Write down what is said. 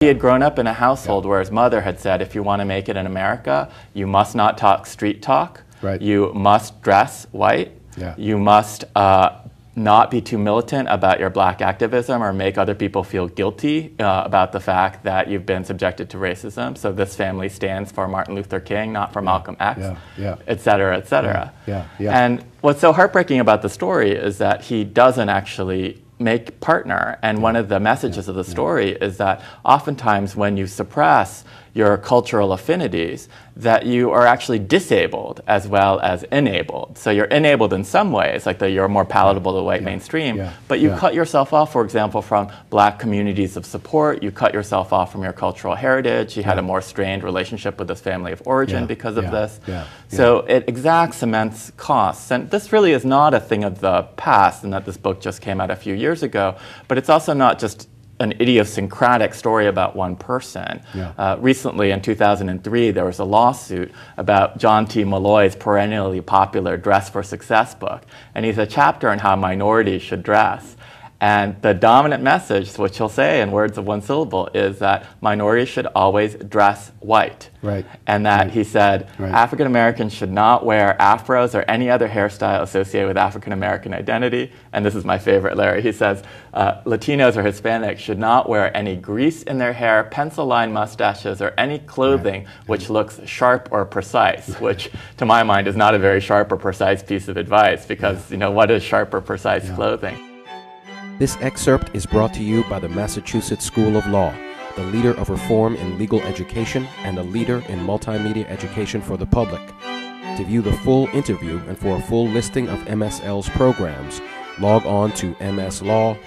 He had grown up in a household where his mother had said, if you want to make it in America, you must not talk street talk. Right. You must dress white. Yeah. You must not be too militant about your black activism or make other people feel guilty about the fact that you've been subjected to racism. So this family stands for Martin Luther King, not for Malcolm X, et cetera, et cetera. And what's so heartbreaking about the story is that he doesn't actually make partner. And one of the messages of the story is that oftentimes when you suppress your cultural affinities, that you are actually disabled as well as enabled. So you're enabled in some ways, like that you're more palatable to the white mainstream, but you cut yourself off, for example, from black communities of support. You cut yourself off from your cultural heritage. You had a more strained relationship with this family of origin because of this. So it exacts immense costs. And this really is not a thing of the past, and that this book just came out a few years ago, but it's also not just an idiosyncratic story about one person. Recently, in 2003, there was a lawsuit about John T. Malloy's perennially popular Dress for Success book. And he's a chapter on how minorities should dress. And the dominant message, which he'll say in words of one syllable, is that minorities should always dress white. And that he said African Americans should not wear afros or any other hairstyle associated with African American identity. And this is my favorite, Larry. He says Latinos or Hispanics should not wear any grease in their hair, pencil-lined mustaches, or any clothing which looks sharp or precise, which to my mind is not a very sharp or precise piece of advice, because you know, what is sharp or precise clothing? This excerpt is brought to you by the Massachusetts School of Law, the leader of reform in legal education and a leader in multimedia education for the public. To view the full interview and for a full listing of MSL's programs, log on to mslaw.edu.